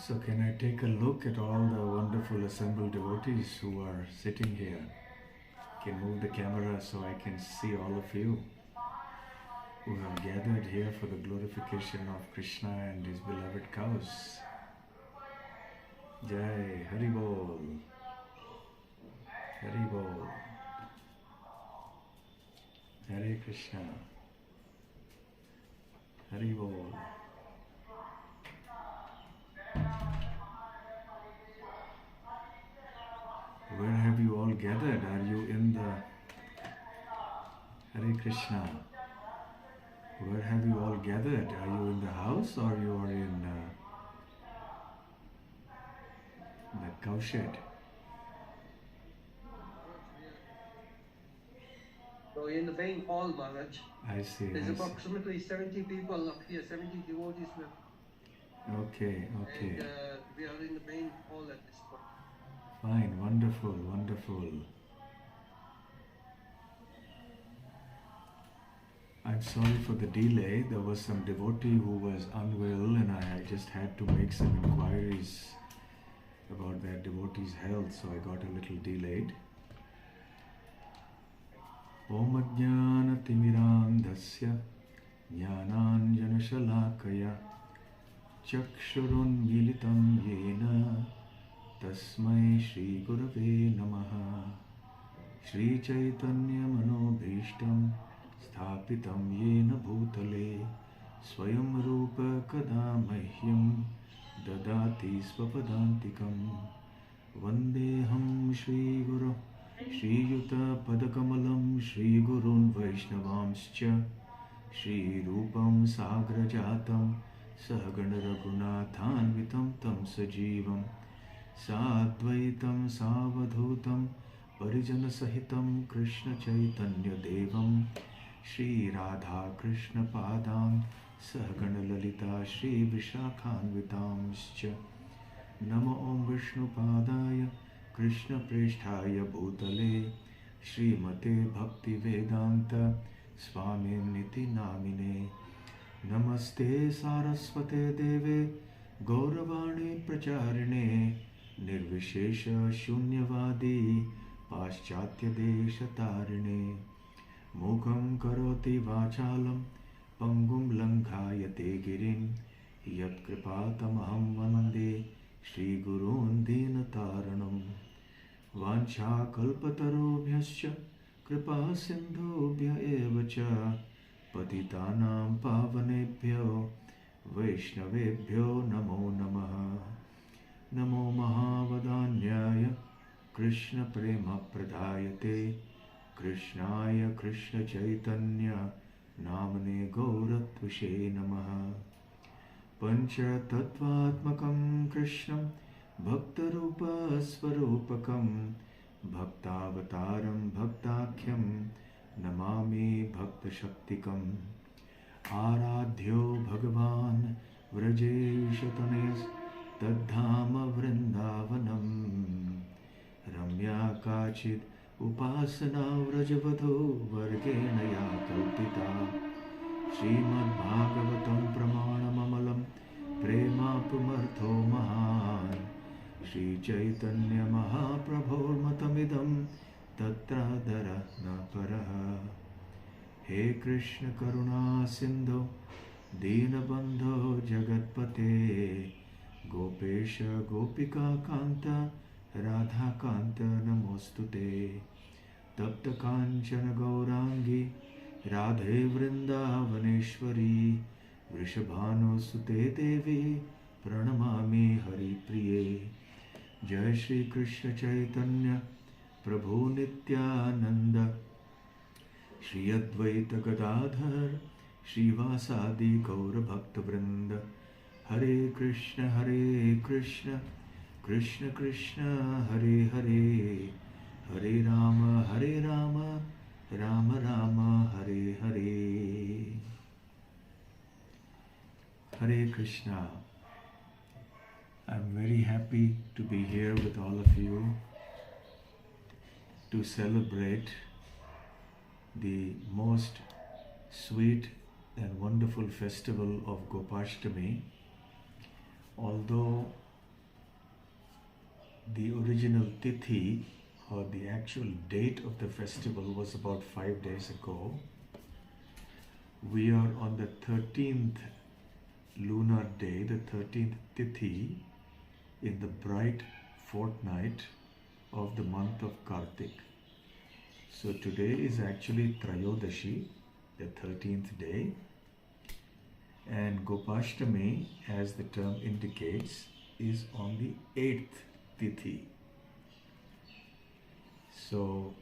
So can I take a look at all the wonderful assembled devotees who are sitting here? Can move the camera so I can see all of you who have gathered here for the glorification of Krishna and his beloved cows. Jai Hari Bol, Hari Bol, Hare Krishna, Hari Bol. Where have you all gathered? Are you in the Hare Krishna? Where have you all gathered? Are you in the house or you are in the cowshed? So in the main hall, Maharaj. I see. There's approximately 70 people up here, 70 devotees. Okay. And we are in the main hall at this point. Fine, wonderful, wonderful. I'm sorry for the delay. There was some devotee who was unwell and I just had to make some inquiries about that devotee's health, so I got a little delayed. Om Ajnana Timirandhasya Jnananjana Shalakaya Chakshurun Militam Yena Tasmai Shri Gurave Namaha Shri Chaitanya Manobhishtam Sthapitam Yena Bhutale Swayam Rupa Kada Mahyam Dadati Svapadantikam Vandeham Shri Guru Shri Yuta Padakamalam Shri Gurun Vaishnavamscha Shri Rupam Sagrajatam Sahagana Raghunathanvitam Tam Sajivam Sadvaitam Savadhutam Parijana Sahitam Krishna Chaitanya Devam Shri Radha Krishna Padam Sahagana Lalita Shri Vishakhanvitamscha Namo Om Vishnu Padaya Krishna Presthaya Bhutale Srimate Bhakti Vedanta Swami Niti Namine Namaste Saraswate Deve Gauravani Pracharine Nirvishesha Shunyavadi Paschatya Desha Tarine Mukham Karoti Vachalam Pangum Langhayate Girim Yat Kripatamaham Vande Shri Gurun Dinataranam Vancha Kalpatarobhyascha Kripa Sindhubhya Evacha Patitanam Pavanebhyo Vaishnavebhyo Namo Namaha Namo Mahavadanyaya Krishna Prema Pradayate Krishnaya Krishna Chaitanya Namane Gauratvashe Namaha Pancha Tattvatmakam Krishnam Bhaktarupa Swarupakam Bhaktavataram Bhaktakhyam Namami Bhakta Shaktikam Aradhyo Bhagavan Vrajeshatanyas Tadhama Vrindavanam Ramya Kachit Upasana Vrajavadho Vargenaya Kalpita Srimad Bhagavatam Pramanamamalam Prema Pumartho Mahan Shri Chaitanya Mahaprabhor Matamidam Tatra Dharana Paraha He Krishna Karuna Sindhu Dinabandho Jagatpate Gopesha Gopika Kanta Radha Kanta Namostute Tapta Kanchana Gaurangi Radhe Vrindavaneshwari Vrishabhanu Sute Devi Pranamami Hari Priye Jai Shri Krishna Chaitanya Prabhu Nityananda Shri Advaita Gadadhar Shri Vasadi Gaura Bhakta Vrinda Hare Krishna Krishna Krishna Hare Hare Hare Rama Rama Rama Hare Hare Hare Krishna. I'm very happy to be here with all of you to celebrate the most sweet and wonderful festival of Gopashtami. Although the original Tithi or the actual date of the festival was about 5 days ago. We are on the 13th lunar day, the 13th Tithi in the bright fortnight of the month of Kartik. So today is actually Trayodashi, the 13th day, and Gopashtami, as the term indicates, is on the 8th Tithi. So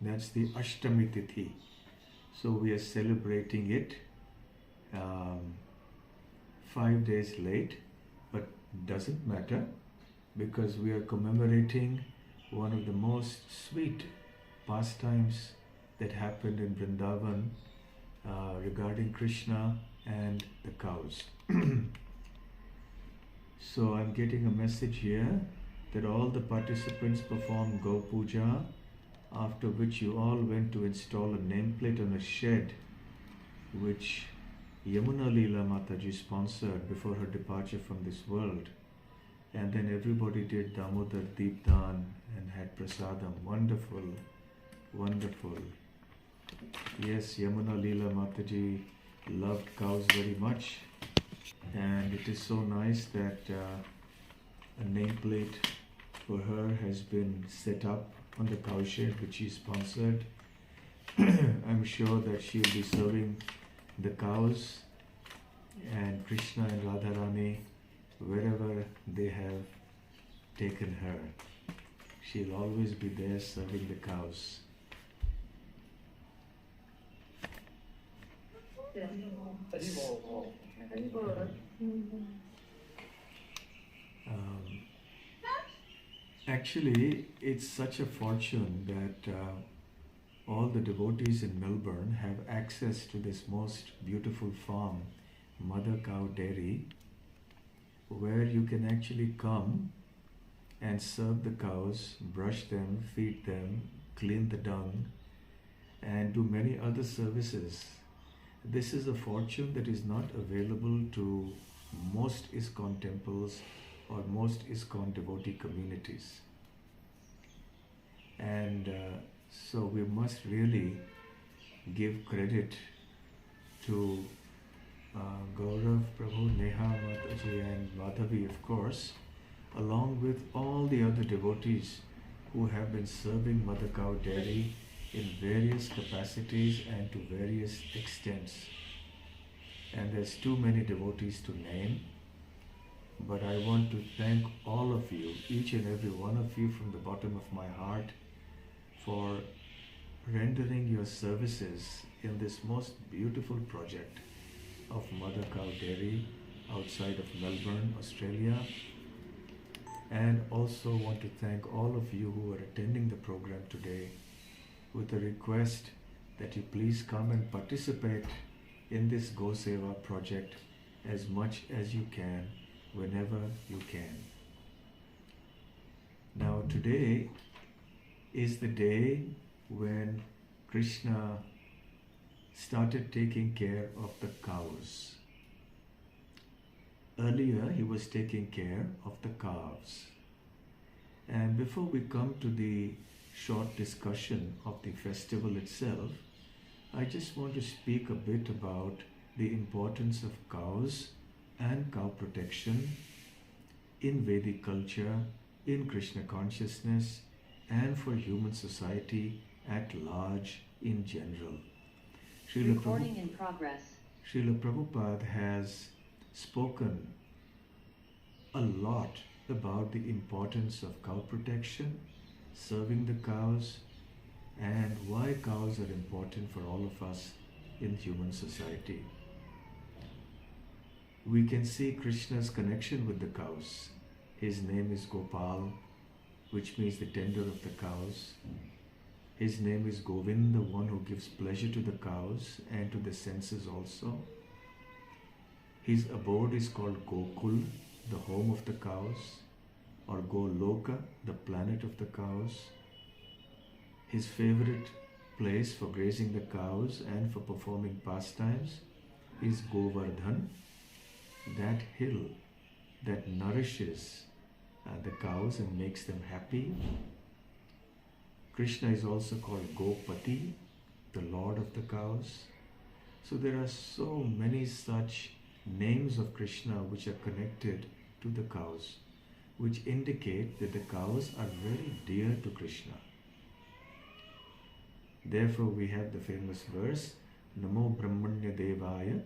that's the Ashtami Tithi. So we are celebrating it 5 days late, but doesn't matter because we are commemorating one of the most sweet pastimes that happened in Vrindavan regarding Krishna and the cows. So I'm getting a message here that all the participants performed Go Puja, after which you all went to install a nameplate on a shed which Yamuna Leela Mataji sponsored before her departure from this world. And then everybody did Damodar Deepdan and had prasadam. Wonderful, wonderful. Yes, Yamuna Leela Mataji loved cows very much, and it is so nice that a nameplate for her has been set up on the cow shed which she sponsored. I'm sure that she will be serving the cows and Krishna and Radharani wherever they have taken her. She'll always be there serving the cows. Actually, it's such a fortune that all the devotees in Melbourne have access to this most beautiful farm, Mother Cow Dairy, where you can actually come and serve the cows, brush them, feed them, clean the dung, and do many other services. This is a fortune that is not available to most ISKCON temples or most ISKCON devotee communities. And so we must really give credit to Gaurav, Prabhu, Neha, Mataji and Madhavi, of course, along with all the other devotees who have been serving Mother Cow Dairy in various capacities and to various extents. And there's too many devotees to name, but I want to thank all of you, each and every one of you from the bottom of my heart, for rendering your services in this most beautiful project of Mother Cow Dairy outside of Melbourne, Australia. And also want to thank all of you who are attending the program today with a request that you please come and participate in this Go Seva project as much as you can, whenever you can. Now today is the day when Krishna started taking care of the cows. Earlier he was taking care of the calves. And before we come to the short discussion of the festival itself, I just want to speak a bit about the importance of cows and cow protection in Vedic culture, in Krishna consciousness, and for human society at large in general. Recording in progress. Srila Prabhupada has spoken a lot about the importance of cow protection, serving the cows, and why cows are important for all of us in human society. We can see Krishna's connection with the cows. His name is Gopal, which means the tender of the cows. His name is Govind, the one who gives pleasure to the cows and to the senses also. His abode is called Gokul, the home of the cows, or Goloka, the planet of the cows. His favorite place for grazing the cows and for performing pastimes is Govardhan, that hill that nourishes the cows and makes them happy. Krishna is also called Gopati, the Lord of the cows. So there are so many such names of Krishna which are connected to the cows, which indicate that the cows are very dear to Krishna. Therefore we have the famous verse, Namo Brahmanya Devaya,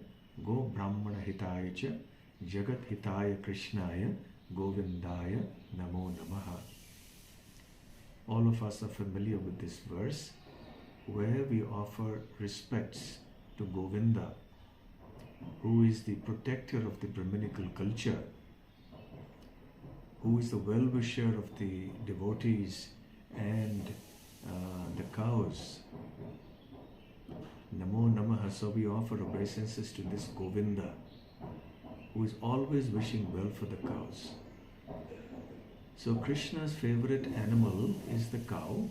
Go Brahmana Hitaya Cha, Jagat Hitaya Krishnaya, Govindaya Namo Namaha. All of us are familiar with this verse, where we offer respects to Govinda, who is the protector of the Brahminical culture, who is the well-wisher of the devotees and the cows. Namo Namaha. So we offer obeisances to this Govinda, who is always wishing well for the cows. So Krishna's favorite animal is the cow,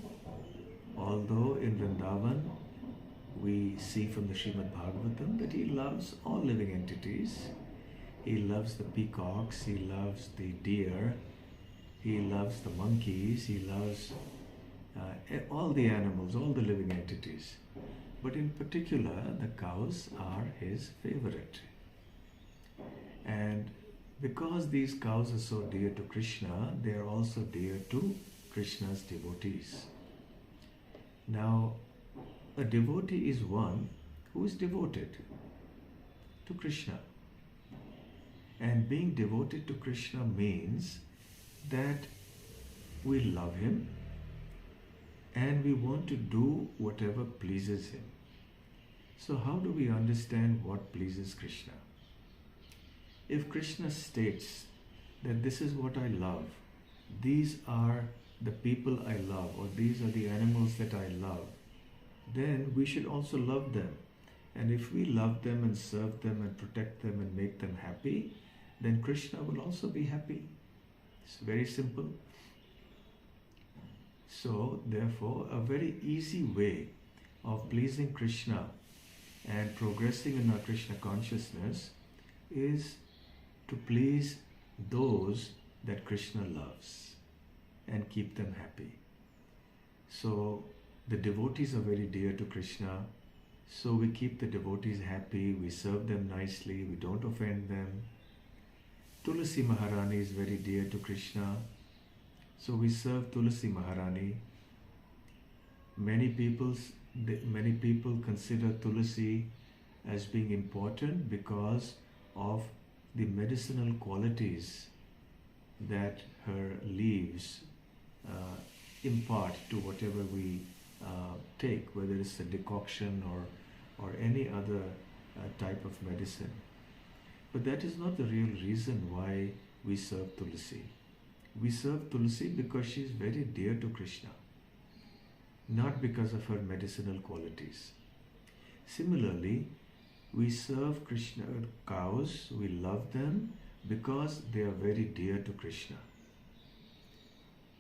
although in Vrindavan we see from the Srimad Bhagavatam that he loves all living entities. He loves the peacocks, he loves the deer, he loves the monkeys, he loves all the animals, all the living entities. But in particular, the cows are his favorite. And because these cows are so dear to Krishna, they are also dear to Krishna's devotees. Now, a devotee is one who is devoted to Krishna. And being devoted to Krishna means that we love him and we want to do whatever pleases him. So how do we understand what pleases Krishna? If Krishna states that this is what I love, these are the people I love, or these are the animals that I love, then we should also love them. And if we love them and serve them and protect them and make them happy, then Krishna will also be happy. It's very simple. So, therefore, a very easy way of pleasing Krishna and progressing in our Krishna consciousness is to please those that Krishna loves and keep them happy. So, the devotees are very dear to Krishna, so we keep the devotees happy, we serve them nicely, we don't offend them. Tulasi Maharani is very dear to Krishna, so we serve Tulasi Maharani. Many people consider Tulasi as being important because of the medicinal qualities that her leaves impart to whatever we take, whether it's a decoction or any other type of medicine. But that is not the real reason why we serve Tulasi. We serve Tulasi because she is very dear to Krishna, not because of her medicinal qualities. Similarly, we serve Krishna cows, we love them because they are very dear to Krishna.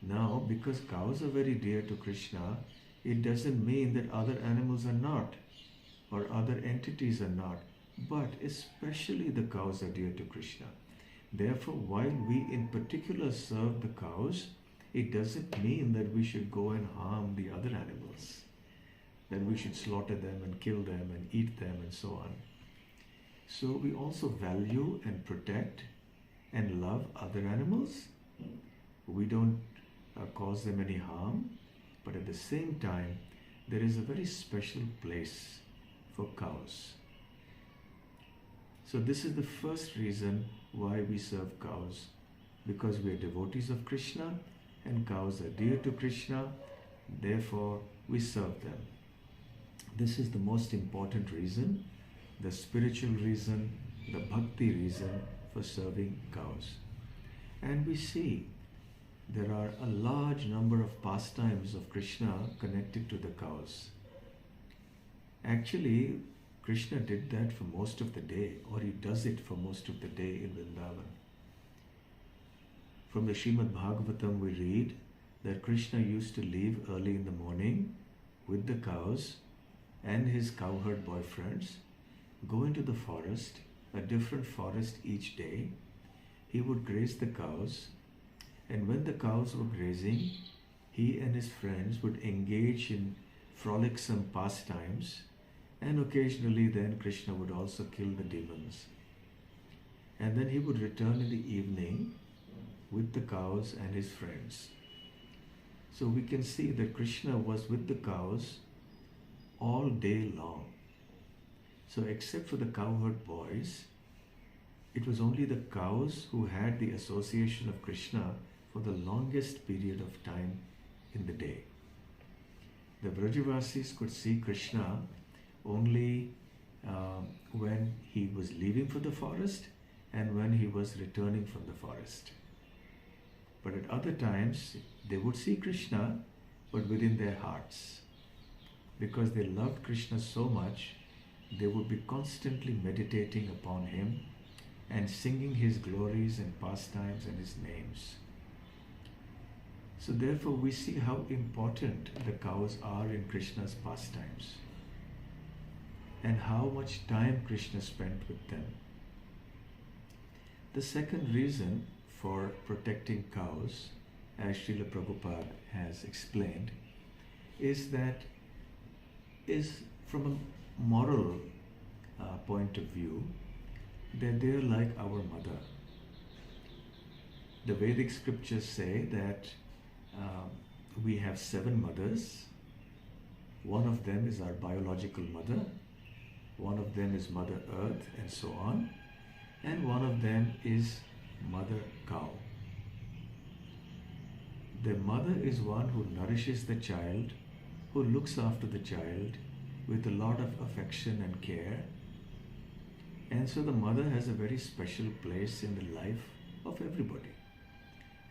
Now, because cows are very dear to Krishna, it doesn't mean that other animals are not, or other entities are not, but especially the cows are dear to Krishna. Therefore, while we in particular serve the cows, it doesn't mean that we should go and harm the other animals, that we should slaughter them and kill them and eat them and so on. So we also value and protect and love other animals. We don't cause them any harm, but at the same time, there is a very special place for cows. So this is the first reason why we serve cows, because we are devotees of Krishna and cows are dear to Krishna, therefore we serve them. This is the most important reason, the spiritual reason, the bhakti reason for serving cows. And we see there are a large number of pastimes of Krishna connected to the cows. Actually, Krishna did that for most of the day, or he does it for most of the day in Vrindavan. From the Srimad Bhagavatam we read that Krishna used to leave early in the morning with the cows and his cowherd boyfriends, go into the forest, a different forest each day. He would graze the cows, And when the cows were grazing, he and his friends would engage in frolicsome pastimes, and occasionally then Krishna would also kill the demons. And then he would return in the evening with the cows and his friends. So we can see that Krishna was with the cows all day long. So except for the cowherd boys, it was only the cows who had the association of Krishna for the longest period of time in the day. The Brajavasis could see Krishna only when he was leaving for the forest and when he was returning from the forest. But at other times, they would see Krishna, but within their hearts. Because they loved Krishna so much, they would be constantly meditating upon him and singing his glories and pastimes and his names. So therefore we see how important the cows are in Krishna's pastimes and how much time Krishna spent with them. The second reason for protecting cows, as Srila Prabhupada has explained, is from a moral point of view, that they're like our mother. The Vedic scriptures say that we have 7 mothers. One of them is our biological mother, one of them is Mother Earth, and so on, and one of them is Mother Cow. The mother is one who nourishes the child, who looks after the child with a lot of affection and care. And so the mother has a very special place in the life of everybody.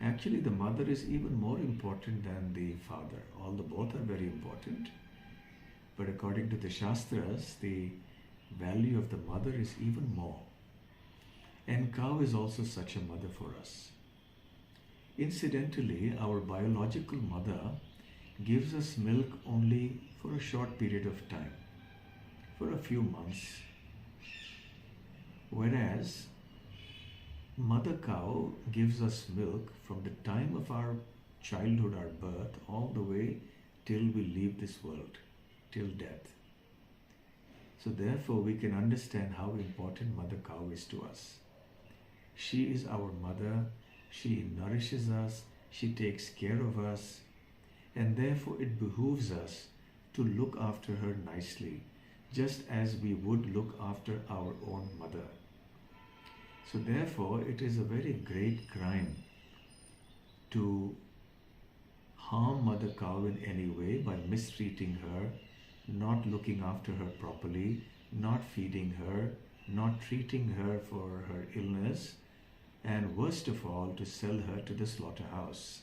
Actually, the mother is even more important than the father, although both are very important. But according to the Shastras, the value of the mother is even more. And cow is also such a mother for us. Incidentally, our biological mother gives us milk only for a short period of time, for a few months. Whereas Mother Cow gives us milk from the time of our childhood, our birth, all the way till we leave this world, till death. So therefore we can understand how important Mother Cow is to us. She is our mother, she nourishes us, she takes care of us, and therefore it behooves us to look after her nicely, just as we would look after our own mother. So therefore it is a very great crime to harm Mother Cow in any way by mistreating her, not looking after her properly, not feeding her, not treating her for her illness, and worst of all, to sell her to the slaughterhouse.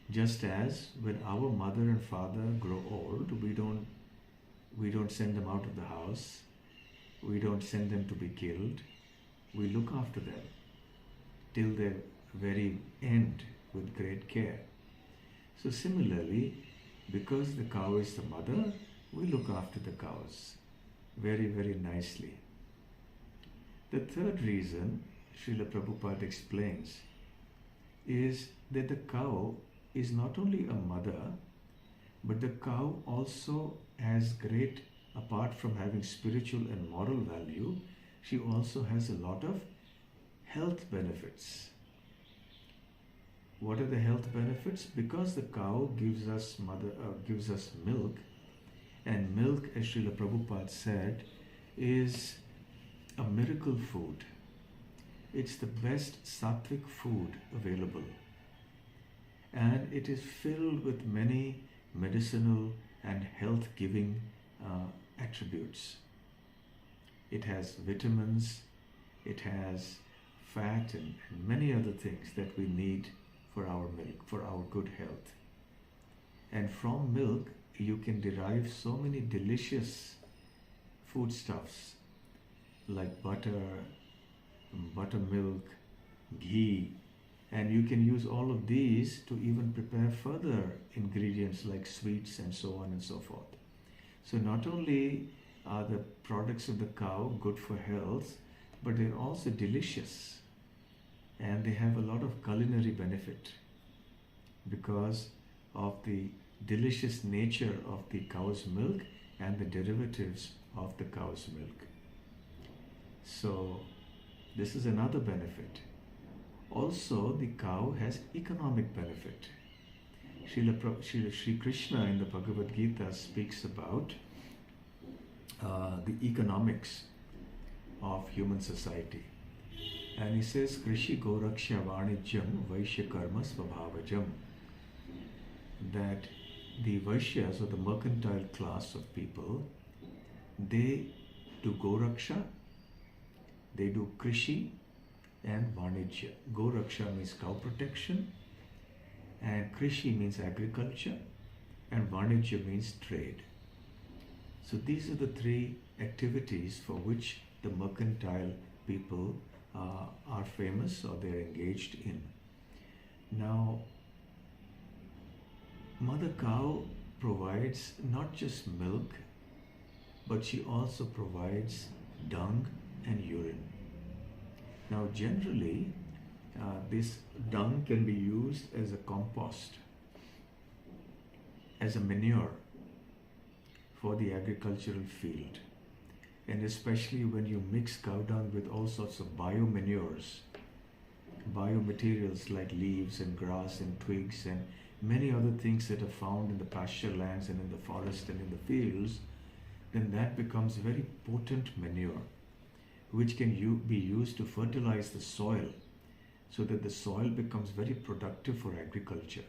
Just as when our mother and father grow old, we don't send them out of the house, we don't send them to be killed, we look after them till their very end with great care. So similarly, because the cow is the mother, we look after the cows very, very nicely. The third reason Srila Prabhupada explains is that the cow is not only a mother, but the cow also has great, apart from having spiritual and moral value, she also has a lot of health benefits. What are the health benefits? Because the cow gives us milk, and milk, as Srila Prabhupada said, is a miracle food. It's the best sattvic food available, and it is filled with many medicinal and health-giving attributes. It has vitamins, it has fat and many other things that we need for our milk, for our good health. And from milk you can derive so many delicious foodstuffs like butter, buttermilk, ghee, and you can use all of these to even prepare further ingredients like sweets and so on and so forth. So not only are the products of the cow good for health, but they're also delicious. and they have a lot of culinary benefit because of the delicious nature of the cow's milk and the derivatives of the cow's milk. So this is another benefit. Also, the cow has economic benefit. Sri Krishna in the Bhagavad Gita speaks about the economics of human society. And he says, Krishi Goraksha Vanijyam Vaishya Karma Svabhavajam. That the Vaishyas, or the mercantile class of people, they do Goraksha, they do Krishi and Vanijya. Goraksha means cow protection, and Krishi means agriculture, and Vanijya means trade. So these are the three activities for which the mercantile people are famous, or they are engaged in. Now, Mother Cow provides not just milk, but she also provides dung and urine. Now, generally, this dung can be used as a compost, as a manure for the agricultural field. And especially when you mix cow dung with all sorts of biomanures, biomaterials like leaves and grass and twigs and many other things that are found in the pasture lands and in the forest and in the fields, then that becomes very potent manure, which can be used to fertilize the soil so that the soil becomes very productive for agriculture.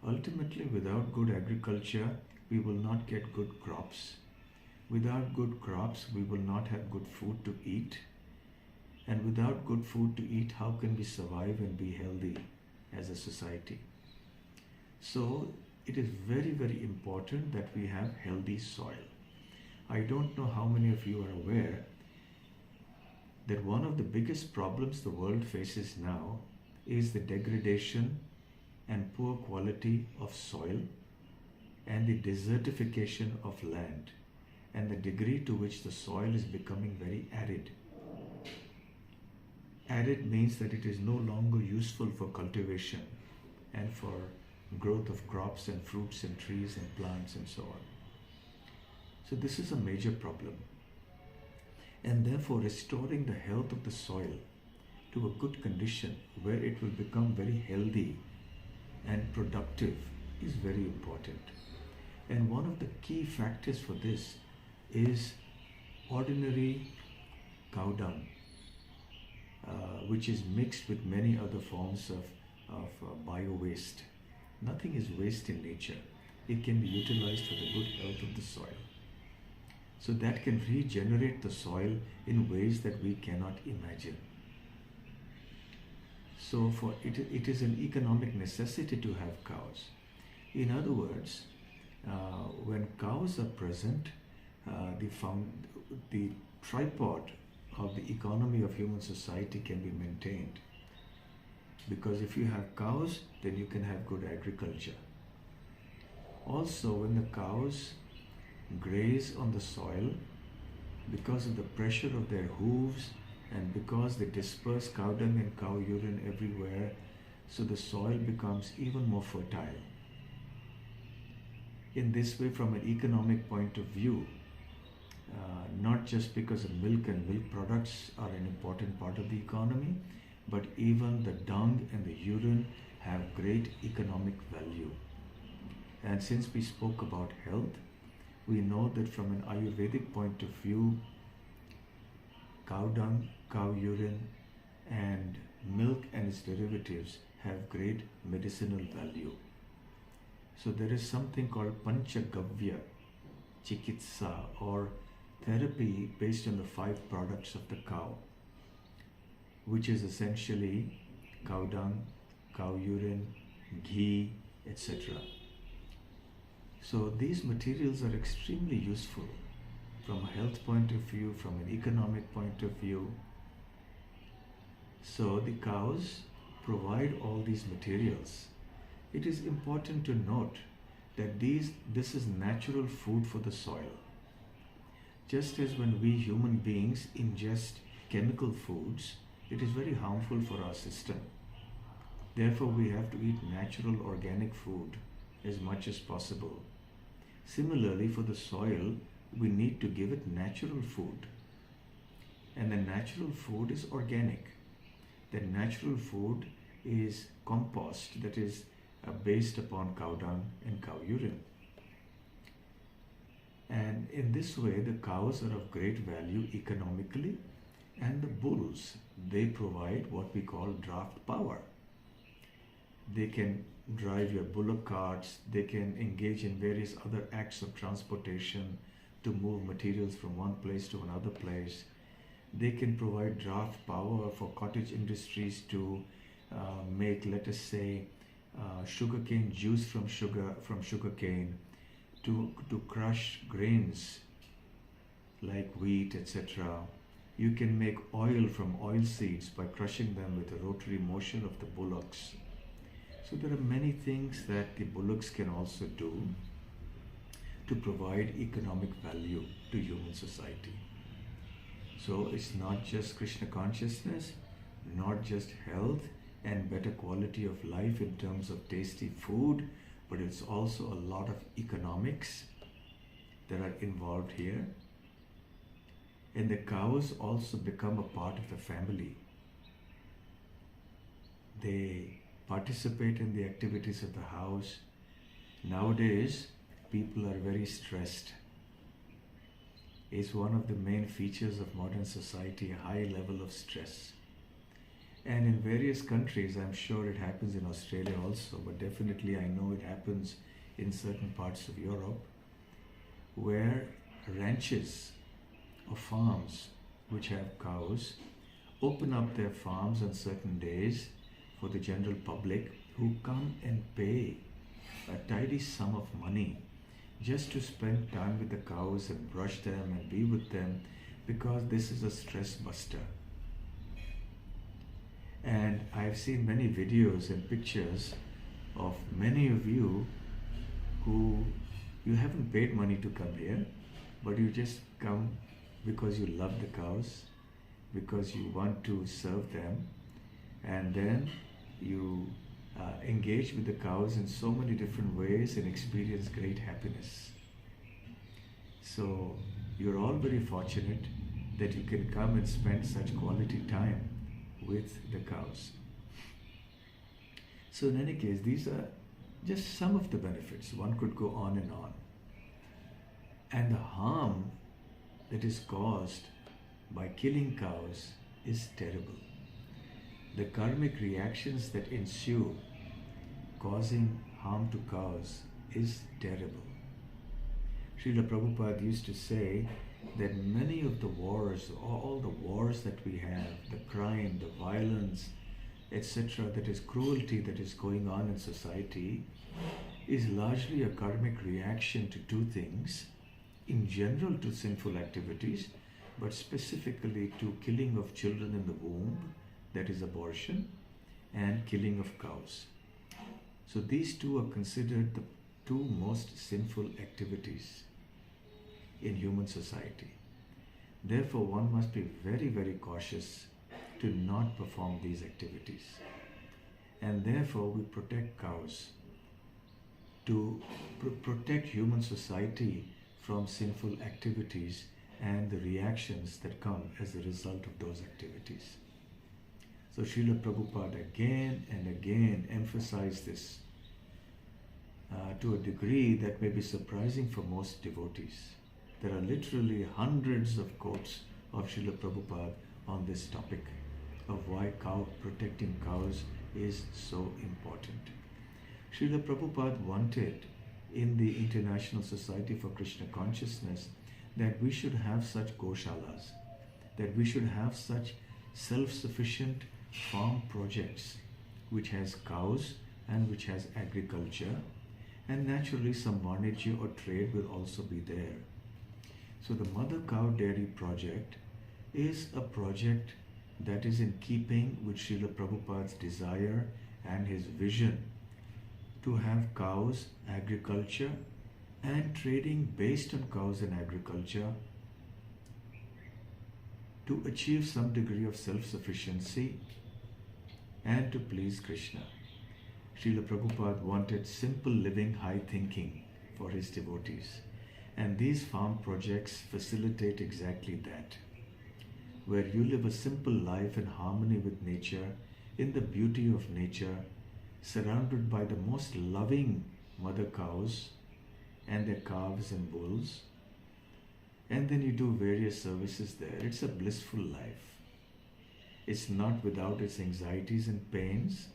Ultimately, without good agriculture, we will not get good crops. Without good crops, we will not have good food to eat. And without good food to eat, how can we survive and be healthy as a society? So it is very, very important that we have healthy soil. I don't know how many of you are aware that one of the biggest problems the world faces now is the degradation and poor quality of soil and the desertification of land, and the degree to which the soil is becoming very arid. Arid means that it is no longer useful for cultivation and for growth of crops and fruits and trees and plants and so on. So this is a major problem. And therefore, restoring the health of the soil to a good condition where it will become very healthy and productive is very important. And one of the key factors for this is ordinary cow dung, which is mixed with many other forms of bio-waste. Nothing is waste in nature. It can be utilized for the good health of the soil. So that can regenerate the soil in ways that we cannot imagine. So it is an economic necessity to have cows. In other words, when cows are present, the tripod of the economy of human society can be maintained. Because if you have cows, then you can have good agriculture. Also, when the cows graze on the soil, because of the pressure of their hooves and because they disperse cow dung and cow urine everywhere, so the soil becomes even more fertile. In this way, from an economic point of view, not just because of milk and milk products are an important part of the economy, but even the dung and the urine have great economic value. And since we spoke about health, we know that from an Ayurvedic point of view, cow dung, cow urine, and milk and its derivatives have great medicinal value. So there is something called Panchagavya Chikitsa, or therapy based on the 5 products of the cow, which is essentially cow dung, cow urine, ghee, etc. So these materials are extremely useful from a health point of view, from an economic point of view. So the cows provide all these materials. It is important to note that this is natural food for the soil. Just as when we human beings ingest chemical foods, it is very harmful for our system. Therefore, we have to eat natural organic food as much as possible. Similarly, for the soil, we need to give it natural food. And the natural food is organic. The natural food is compost, that is based upon cow dung and cow urine. And in this way, the cows are of great value economically, and the bulls, they provide what we call draft power. They can drive your bullock carts, they can engage in various other acts of transportation to move materials from one place to another place. They can provide draft power for cottage industries to make, let us say, sugarcane juice from sugarcane, to crush grains like wheat, etc. You can make oil from oil seeds by crushing them with the rotary motion of the bullocks. So there are many things that the bullocks can also do to provide economic value to human society. So it's not just Krishna consciousness, not just health and better quality of life in terms of tasty food, but it's also a lot of economics that are involved here. And the cows also become a part of the family. They participate in the activities of the house. Nowadays, people are very stressed. It's one of the main features of modern society, a high level of stress. And in various countries, I'm sure it happens in Australia also, but definitely I know it happens in certain parts of Europe, where ranches or farms which have cows open up their farms on certain days for the general public, who come and pay a tidy sum of money just to spend time with the cows and brush them and be with them, because this is a stress buster. And I've seen many videos and pictures of many of you who you haven't paid money to come here, but you just come because you love the cows, because you want to serve them, and then you engage with the cows in so many different ways and experience great happiness. So you're all very fortunate that you can come and spend such quality time with the cows. So in any case, these are just some of the benefits. One could go on and on. And the harm that is caused by killing cows is terrible. The karmic reactions that ensue causing harm to cows is terrible. Srila Prabhupada used to say that many of the wars, all the wars that we have, the crime, the violence, etc., that is cruelty that is going on in society, is largely a karmic reaction to two things. In general, to sinful activities, but specifically to killing of children in the womb, that is abortion, and killing of cows. So these two are considered the two most sinful activities in human society. Therefore, one must be very, very cautious to not perform these activities. And therefore, we protect cows to protect human society from sinful activities and the reactions that come as a result of those activities. So Srila Prabhupada again and again emphasized this to a degree that may be surprising for most devotees. There are literally hundreds of quotes of Srila Prabhupada on this topic of why protecting cows is so important. Srila Prabhupada wanted in the International Society for Krishna Consciousness that we should have such goshalas, that we should have such self-sufficient farm projects which has cows and which has agriculture, and naturally some varnitya or trade will also be there. So the Mother Cow Dairy Project is a project that is in keeping with Srila Prabhupada's desire and his vision to have cows, agriculture, and trading based on cows and agriculture to achieve some degree of self-sufficiency and to please Krishna. Srila Prabhupada wanted simple living, high thinking for his devotees. And these farm projects facilitate exactly that, where you live a simple life in harmony with nature, in the beauty of nature, surrounded by the most loving mother cows and their calves and bulls. And then you do various services there. It's a blissful life. It's not without its anxieties and pains,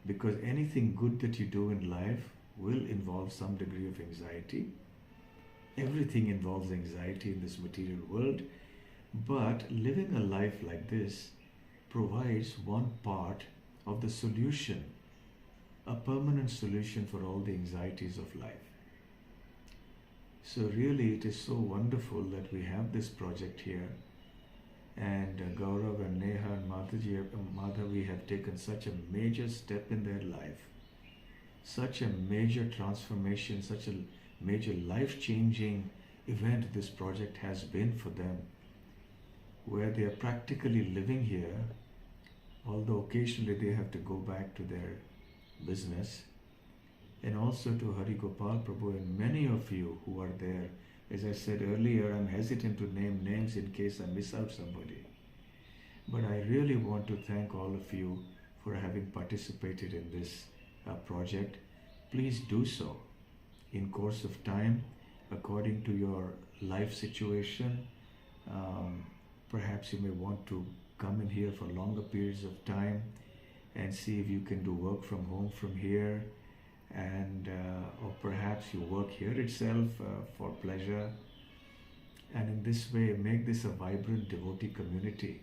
because anything good that you do in life will involve some degree of anxiety. Everything involves anxiety in this material world, but living a life like this provides one part of the solution, a permanent solution for all the anxieties of life. So really it is so wonderful that we have this project here, and Gaurav and Neha and Madhavi have taken such a major step in their life, such a major transformation, such a major life-changing event this project has been for them, where they are practically living here, although occasionally they have to go back to their business. And also to Hari Gopal Prabhu and many of you who are there. As I said earlier, I'm hesitant to name names in case I miss out somebody. But I really want to thank all of you for having participated in this project. Please do so in course of time, according to your life situation. Perhaps you may want to come in here for longer periods of time and see if you can do work from home from here, and or perhaps you work here itself for pleasure, and in this way make this a vibrant devotee community.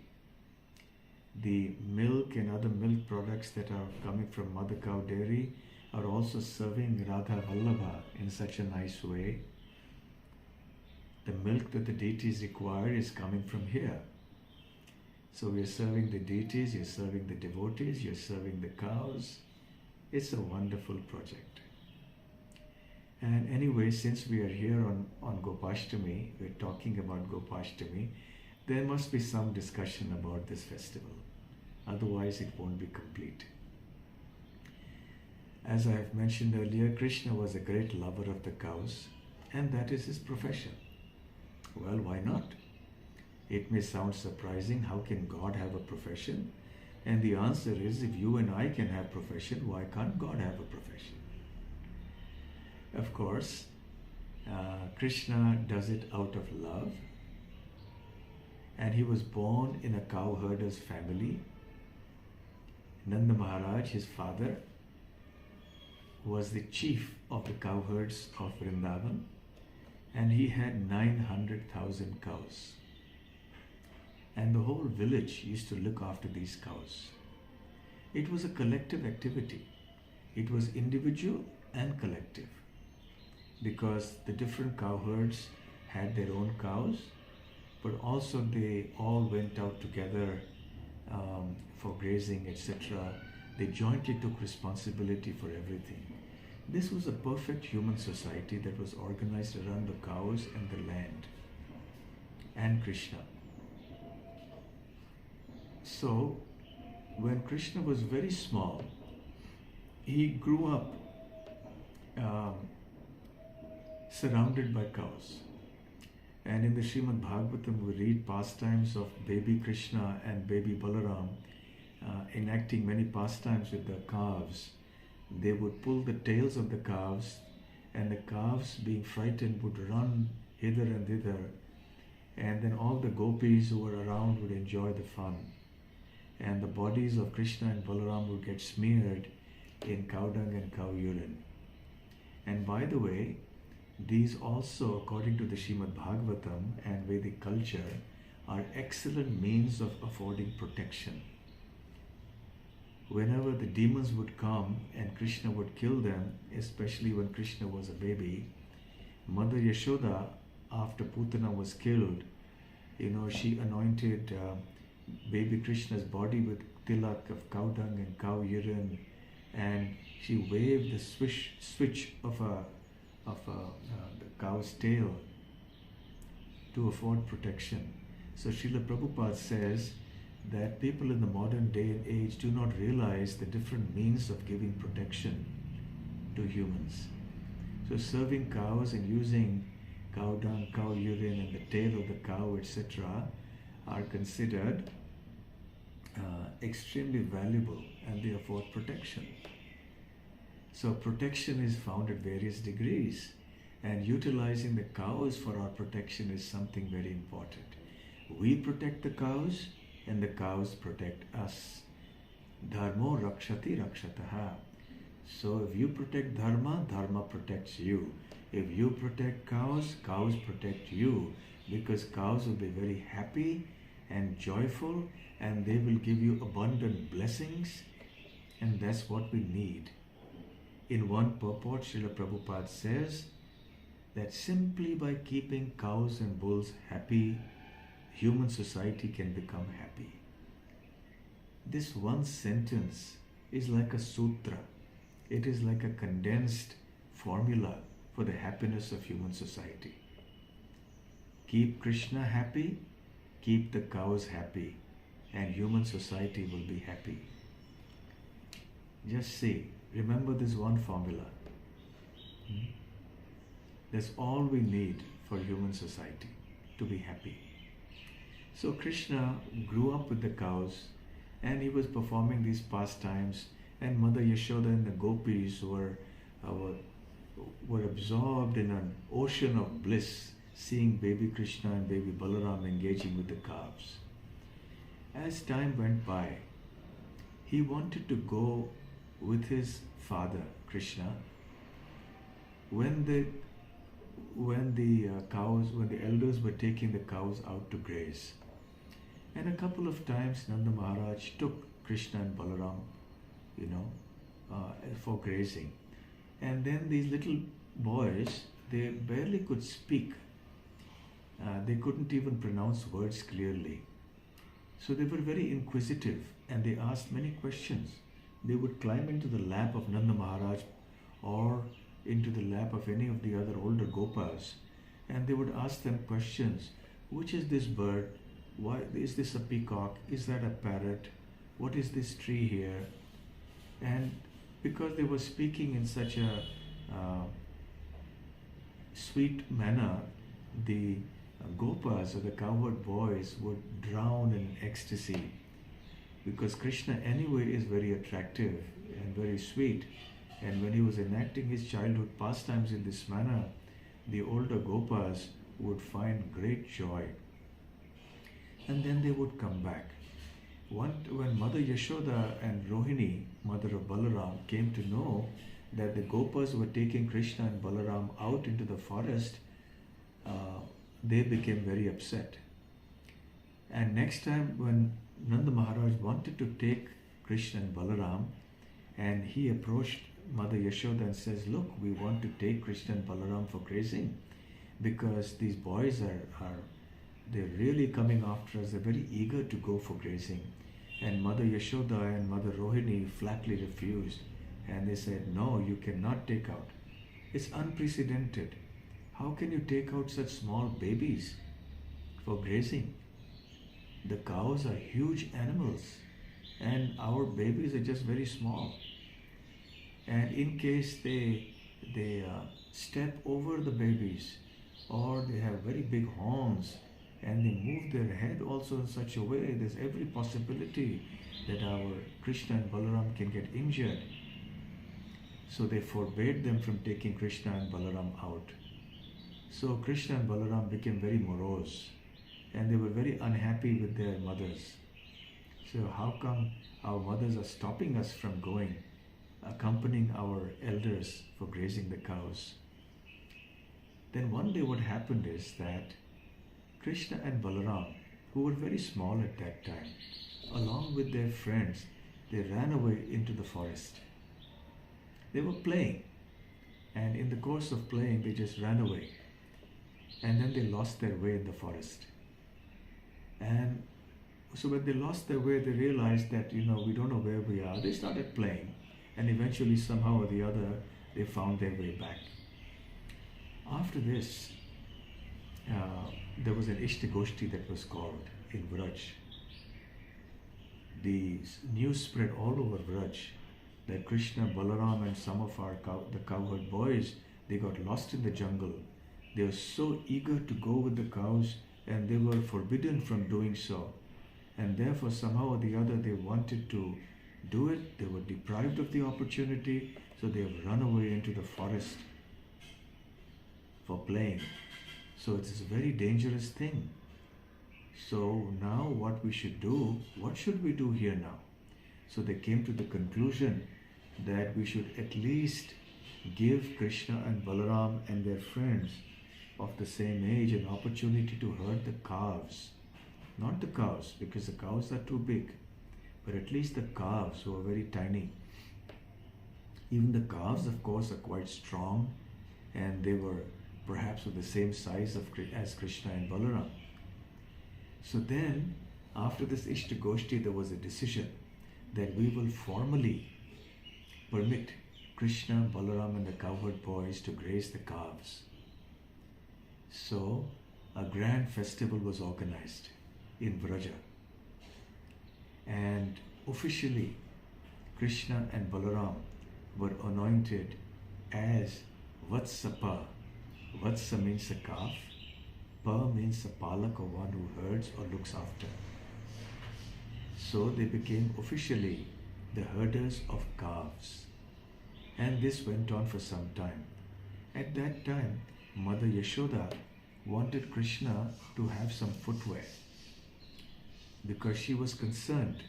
The milk and other milk products that are coming from Mother Cow Dairy are also serving Radha Vallabha in such a nice way. The milk that the deities require is coming from here. So we are serving the deities, you're serving the devotees, you're serving the cows. It's a wonderful project. And anyway, since we are here on Gopashtami, we're talking about Gopashtami, there must be some discussion about this festival. Otherwise, it won't be complete. As I have mentioned earlier, Krishna was a great lover of the cows, and that is his profession. Well, why not? It may sound surprising, how can God have a profession? And the answer is, if you and I can have profession, why can't God have a profession? Of course, Krishna does it out of love, and he was born in a cowherder's family. Nanda Maharaj, his father, was the chief of the cowherds of Vrindavan, and he had 900,000 cows. And the whole village used to look after these cows. It was a collective activity. It was individual and collective, because the different cowherds had their own cows, but also they all went out together for grazing, etc. They jointly took responsibility for everything. This was a perfect human society that was organized around the cows and the land and Krishna. So, when Krishna was very small, he grew up surrounded by cows. And in the Srimad Bhagavatam, we read pastimes of baby Krishna and baby Balaram enacting many pastimes with the calves. They would pull the tails of the calves, and the calves, being frightened, would run hither and thither. And then all the gopis who were around would enjoy the fun. And the bodies of Krishna and Balaram would get smeared in cow dung and cow urine. And by the way, these also, according to the Srimad Bhagavatam and Vedic culture, are excellent means of affording protection. Whenever the demons would come and Krishna would kill them, especially when Krishna was a baby, Mother Yashoda, after Putana was killed, she anointed baby Krishna's body with tilak of cow dung and cow urine, and she waved the switch of the cow's tail to afford protection. So Srila Prabhupada says that people in the modern day and age do not realize the different means of giving protection to humans. So serving cows and using cow dung, cow urine and the tail of the cow, etc. are considered extremely valuable, and they afford protection. So protection is found at various degrees, and utilizing the cows for our protection is something very important. We protect the cows and the cows protect us. Dharmo rakshati rakshataha. So if you protect dharma, dharma protects you. If you protect cows, cows protect you, because cows will be very happy and joyful, and they will give you abundant blessings, and that's what we need. In one purport, Srila Prabhupada says that simply by keeping cows and bulls happy, human society can become happy. This one sentence is like a sutra. It is like a condensed formula for the happiness of human society. Keep Krishna happy, keep the cows happy, and human society will be happy. Just see, remember this one formula. That's all we need for human society, to be happy. So Krishna grew up with the cows, and he was performing these pastimes, and Mother Yashoda and the gopis were absorbed in an ocean of bliss, seeing baby Krishna and baby Balaram engaging with the calves. As time went by, he wanted to go with his father Krishna when the elders were taking the cows out to graze. And a couple of times Nanda Maharaj took Krishna and Balaram, for grazing. And then these little boys, they barely could speak. They couldn't even pronounce words clearly. So they were very inquisitive, and they asked many questions. They would climb into the lap of Nanda Maharaj or into the lap of any of the other older gopas, and they would ask them questions. Which is this bird? Why is this a peacock? Is that a parrot? What is this tree here? And because they were speaking in such a sweet manner, the gopas or the cowherd boys would drown in ecstasy, because Krishna anyway is very attractive and very sweet, and when he was enacting his childhood pastimes in this manner, the older gopas would find great joy, and then they would come back. When Mother Yashoda and Rohini, mother of Balaram, came to know that the gopas were taking Krishna and Balaram out into the forest, they became very upset. And next time when Nanda Maharaj wanted to take Krishna and Balaram, and he approached Mother Yashoda and says, look, we want to take Krishna and Balaram for grazing, because these boys they're really coming after us. They're very eager to go for grazing. And Mother Yashoda and Mother Rohini flatly refused. And they said, no, you cannot take out. It's unprecedented. How can you take out such small babies for grazing? The cows are huge animals, and our babies are just very small. And in case they step over the babies, or they have very big horns, and they move their head also in such a way, there's every possibility that our Krishna and Balaram can get injured. So they forbade them from taking Krishna and Balaram out. So Krishna and Balaram became very morose, and they were very unhappy with their mothers. So how come our mothers are stopping us from going, accompanying our elders for grazing the cows? Then one day what happened is that Krishna and Balaram, who were very small at that time, along with their friends, they ran away into the forest. They were playing, and in the course of playing, they just ran away. And then they lost their way in the forest. And so when they lost their way, they realized that, we don't know where we are. They started playing, and eventually, somehow or the other, they found their way back. After this, there was an Ishtagoshti that was called in Vraj. The news spread all over Vraj that Krishna, Balaram and some of the cowherd boys, they got lost in the jungle. They were so eager to go with the cows and they were forbidden from doing so. And therefore somehow or the other they wanted to do it. They were deprived of the opportunity, so they have run away into the forest for playing. So it is a very dangerous thing. So now what we should do, what should we do here now? So they came to the conclusion that we should at least give Krishna and Balaram and their friends of the same age an opportunity to herd the calves. Not the cows, because the cows are too big, but at least the calves who are very tiny. Even the calves, of course, are quite strong, and they were perhaps of the same size as Krishna and Balaram. So then, after this Ishtagoshti, there was a decision that we will formally permit Krishna, Balaram and the cowherd boys to graze the calves. So a grand festival was organized in Vraja. And officially, Krishna and Balaram were anointed as Vatsapa. Vatsa means a calf. Pa means a palak, or one who herds or looks after. So they became officially the herders of calves. And this went on for some time. At that time, Mother Yashoda wanted Krishna to have some footwear, because she was concerned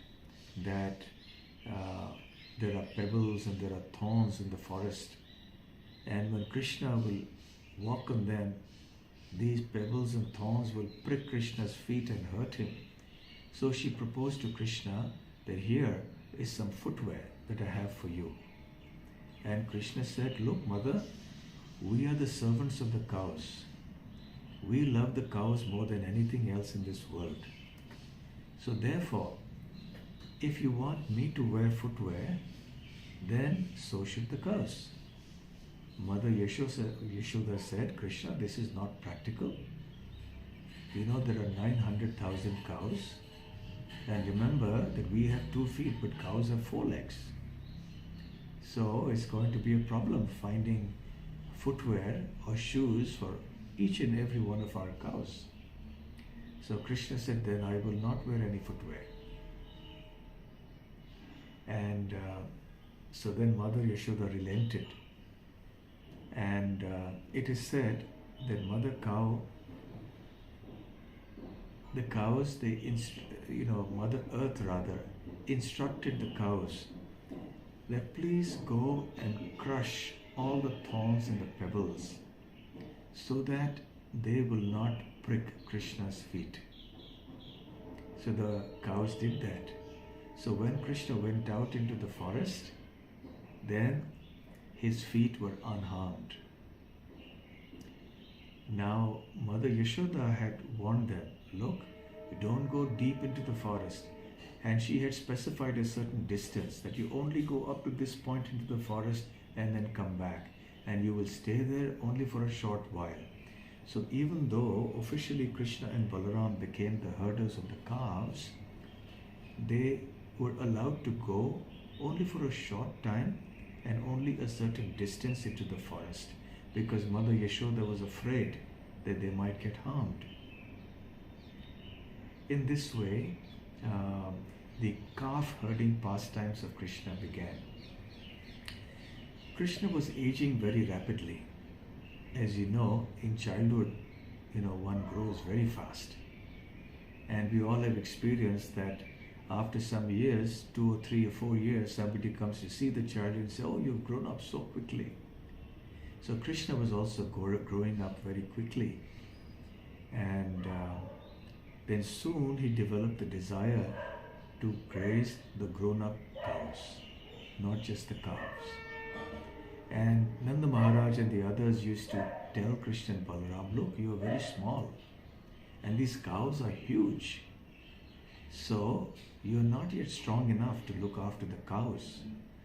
that there are pebbles and there are thorns in the forest, and when Krishna will walk on them, these pebbles and thorns will prick Krishna's feet and hurt him. So she proposed to Krishna that here is some footwear that I have for you. And Krishna said, look, Mother, we are the servants of the cows. We love the cows more than anything else in this world. So therefore, if you want me to wear footwear, then so should the cows. Mother Yashoda said, Krishna, this is not practical. You know there are 900,000 cows. And remember that we have 2 feet, but cows have 4 legs. So it's going to be a problem finding footwear or shoes for each and every one of our cows. So Krishna said, then I will not wear any footwear. And so then Mother Yashoda relented. And it is said that Mother Mother Earth rather, instructed the cows that please go and crush all the thorns and the pebbles so that they will not prick Krishna's feet. So the cows did that. So when Krishna went out into the forest, then his feet were unharmed. Now Mother Yashoda had warned them, look, don't go deep into the forest. And she had specified a certain distance, that you only go up to this point into the forest and then come back. And you will stay there only for a short while. So even though officially Krishna and Balaram became the herders of the calves, they were allowed to go only for a short time and only a certain distance into the forest, because Mother Yashoda was afraid that they might get harmed. In this way, the calf herding pastimes of Krishna began. Krishna was aging very rapidly. As you know, in childhood, one grows very fast. And we all have experienced that after some years, 2 or 3 or 4 years, somebody comes to see the child and say, oh, you've grown up so quickly. So Krishna was also growing up very quickly. And then soon he developed the desire to graze the grown-up cows, not just the calves. And Nanda Maharaj and the others used to tell Krishna and Balaram, look, you are very small and these cows are huge. So you are not yet strong enough to look after the cows.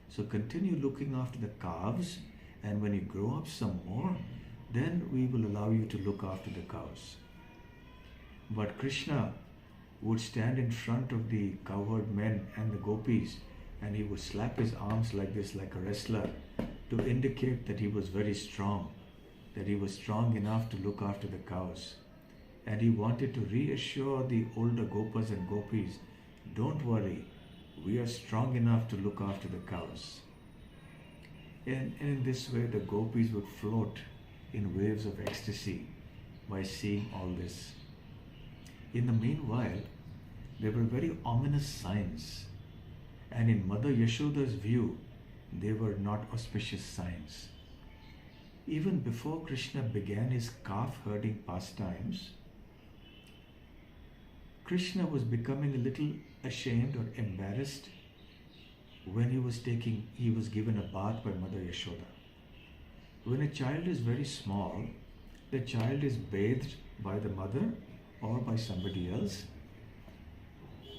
So continue looking after the calves, and when you grow up some more, then we will allow you to look after the cows. But Krishna would stand in front of the cowherd men and the gopis, and he would slap his arms like this, like a wrestler, to indicate that he was very strong, that he was strong enough to look after the cows. And he wanted to reassure the older gopas and gopis, don't worry, we are strong enough to look after the cows. And in this way, the gopis would float in waves of ecstasy by seeing all this. In the meanwhile, there were very ominous signs, and in Mother Yashoda's view, they were not auspicious signs. Even before Krishna began his calf herding pastimes, Krishna was becoming a little ashamed or embarrassed when he was given a bath by Mother Yashoda. When a child is very small, the child is bathed by the mother or by somebody else.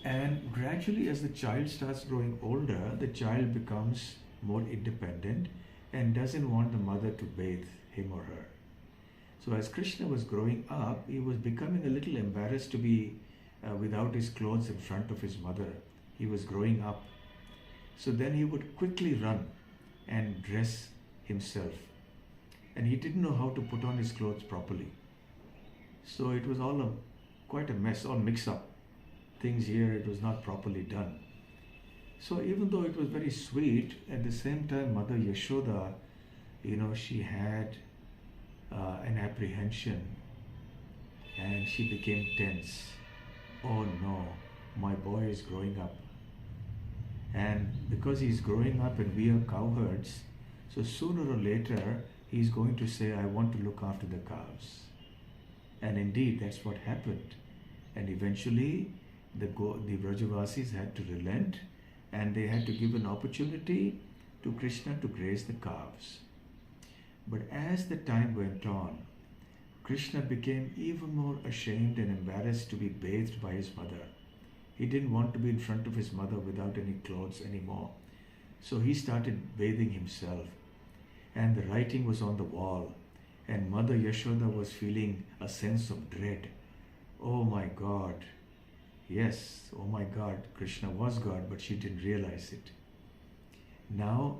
And gradually, as the child starts growing older, the child becomes more independent and doesn't want the mother to bathe him or her. So as Krishna was growing up, he was becoming a little embarrassed to be without his clothes in front of his mother. He was growing up. So then he would quickly run and dress himself. And he didn't know how to put on his clothes properly. So it was all quite a mess, all mix up. Things here, it was not properly done. So even though it was very sweet, at the same time, Mother Yashoda, she had an apprehension, and she became tense. Oh no, my boy is growing up. And because he's growing up and we are cowherds, so sooner or later, he's going to say, I want to look after the cows. And indeed, that's what happened. And eventually, the Brajavasis had to relent, and they had to give an opportunity to Krishna to graze the calves. But as the time went on, Krishna became even more ashamed and embarrassed to be bathed by his mother. He didn't want to be in front of his mother without any clothes anymore. So he started bathing himself. And the writing was on the wall. And Mother Yashoda was feeling a sense of dread. Oh my God. Yes, oh my God, Krishna was God, but she didn't realize it. Now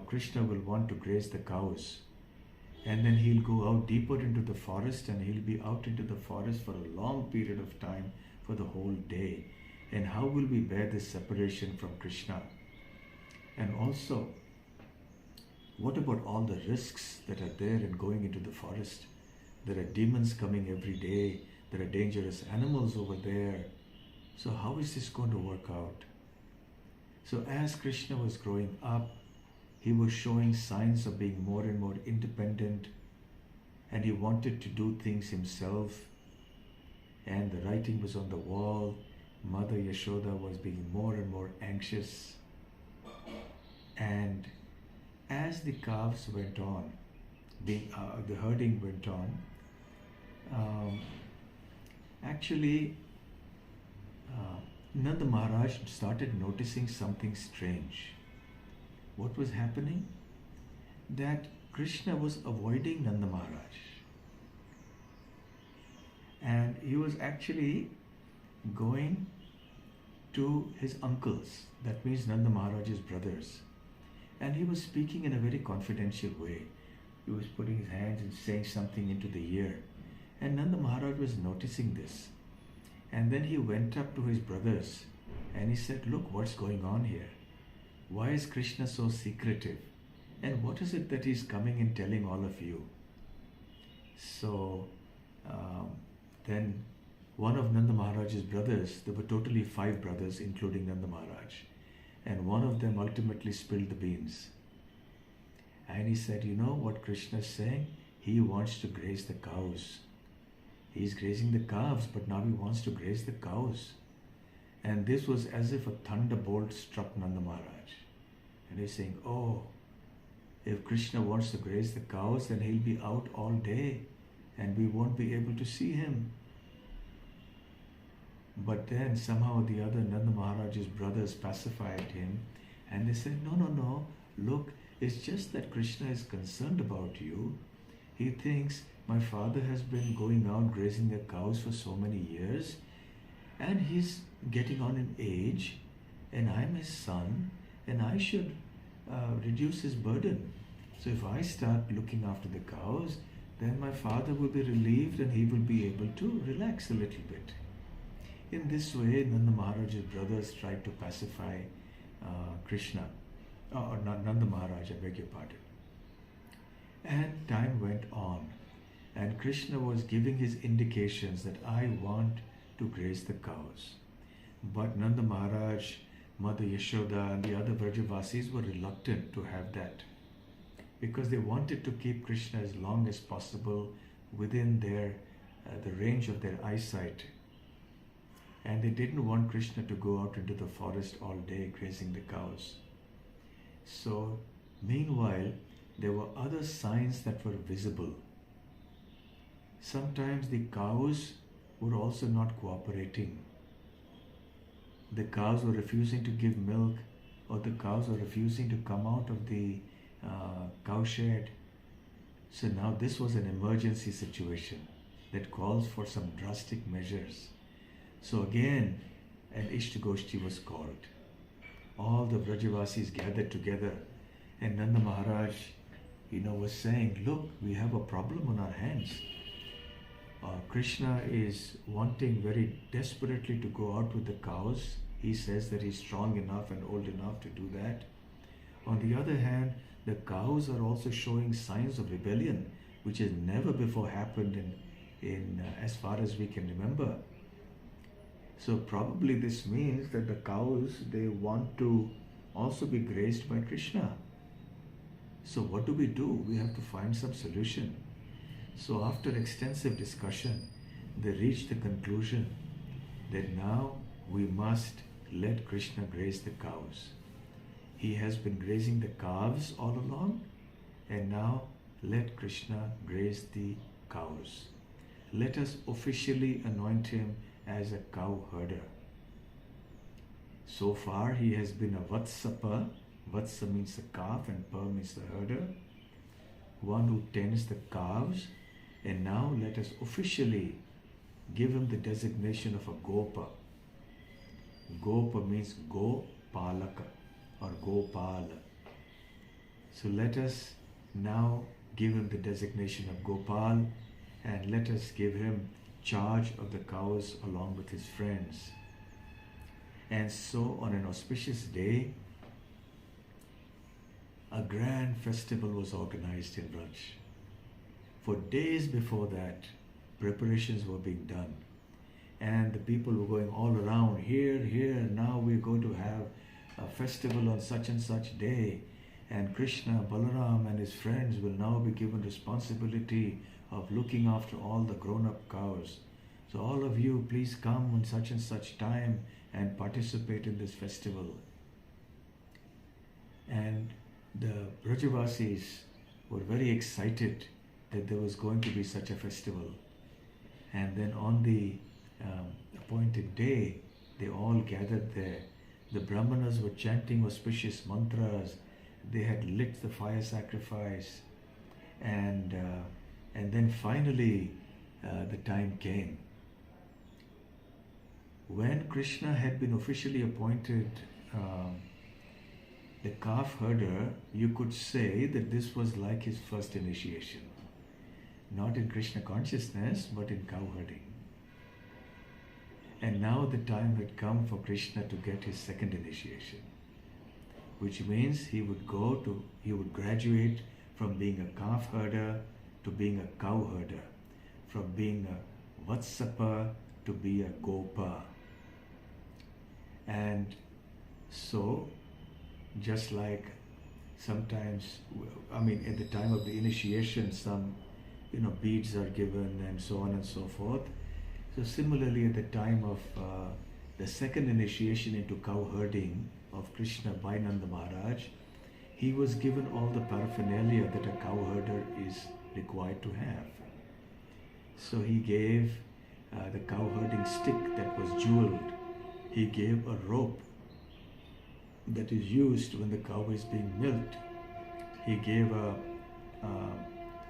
Krishna will want to graze the cows. And then he'll go out deeper into the forest, and he'll be out into the forest for a long period of time, for the whole day. And how will we bear this separation from Krishna? And also, what about all the risks that are there in going into the forest? There are demons coming every day. There are dangerous animals over there. So how is this going to work out? So as Krishna was growing up, he was showing signs of being more and more independent, and he wanted to do things himself. And the writing was on the wall. Mother Yashoda was being more and more anxious. And as the calves went on, the herding went on, Nanda Maharaj started noticing something strange. What was happening? That Krishna was avoiding Nanda Maharaj. And he was actually going to his uncles, that means Nanda Maharaj's brothers. And he was speaking in a very confidential way. He was putting his hands and saying something into the ear. And Nanda Maharaj was noticing this. And then he went up to his brothers and he said, look, what's going on here? Why is Krishna so secretive? And what is it that he's coming and telling all of you? So then one of Nanda Maharaj's brothers, there were totally 5 brothers, including Nanda Maharaj. And one of them ultimately spilled the beans. And he said, you know what Krishna is saying? He wants to graze the cows. He's grazing the calves, but now he wants to graze the cows. And this was as if a thunderbolt struck Nanda Maharaj. And he's saying, oh, if Krishna wants to graze the cows, then he'll be out all day and we won't be able to see him. But then somehow the other Nanda Maharaj's brothers pacified him and they said, no, look, it's just that Krishna is concerned about you He thinks, my father has been going out grazing the cows for so many years, and he's getting on in age, and I'm his son, and I should reduce his burden. So if I start looking after the cows, then my father will be relieved and he will be able to relax a little bit. In this way, Nanda Maharaj's brothers tried to pacify Krishna, or not Nanda Maharaj, I beg your pardon. And time went on, and Krishna was giving his indications that I want to graze the cows. But Nanda Maharaj, Mother Yashoda, and the other Vrajavasis were reluctant to have that, because they wanted to keep Krishna as long as possible within the range of their eyesight. And they didn't want Krishna to go out into the forest all day grazing the cows. So, meanwhile, there were other signs that were visible. Sometimes the cows were also not cooperating. The cows were refusing to give milk, or the cows were refusing to come out of the cowshed. So now this was an emergency situation that calls for some drastic measures. So again, an Ishtagoshti was called. All the Vrajavasis gathered together, and Nanda Maharaj, was saying, look, we have a problem on our hands. Krishna is wanting very desperately to go out with the cows. He says that he's strong enough and old enough to do that. On the other hand, the cows are also showing signs of rebellion, which has never before happened in as far as we can remember. So probably this means that the cows, they want to also be grazed by Krishna. So what do? We have to find some solution. So after extensive discussion, they reached the conclusion that now we must let Krishna graze the cows. He has been grazing the calves all along, and now let Krishna graze the cows. Let us officially anoint him as a cow herder. So far he has been a Vatsapa. Vatsa means the calf and Pa means the herder, one who tends the calves. And now let us officially give him the designation of a Gopa. Gopa means Gopalaka or Gopala. So let us now give him the designation of Gopal, and let us give him charge of the cows along with his friends. And so on an auspicious day, a grand festival was organized in Vraj. For days before that, preparations were being done. And the people were going all around, here, now we're going to have a festival on such and such day. And Krishna, Balaram and his friends will now be given responsibility of looking after all the grown-up cows. So all of you, please come on such and such time and participate in this festival. And the Brajavasis were very excited that there was going to be such a festival. And then on the appointed day, they all gathered there. The Brahmanas were chanting auspicious mantras. They had lit the fire sacrifice. And then finally, the time came. When Krishna had been officially appointed the calf herder, you could say that this was like his first initiation. Not in Krishna consciousness, but in cow herding. And now the time had come for Krishna to get his second initiation, which means he would graduate from being a calf herder to being a cow herder, from being a Vatsapa to be a Gopa. And so, just like sometimes, at the time of the initiation, some, beads are given and so on and so forth. So similarly, at the time of the second initiation into cow herding of Krishna by Nanda Maharaj, he was given all the paraphernalia that a cow herder is required to have. So he gave the cow herding stick that was jeweled. He gave a rope that is used when the cow is being milked. He gave a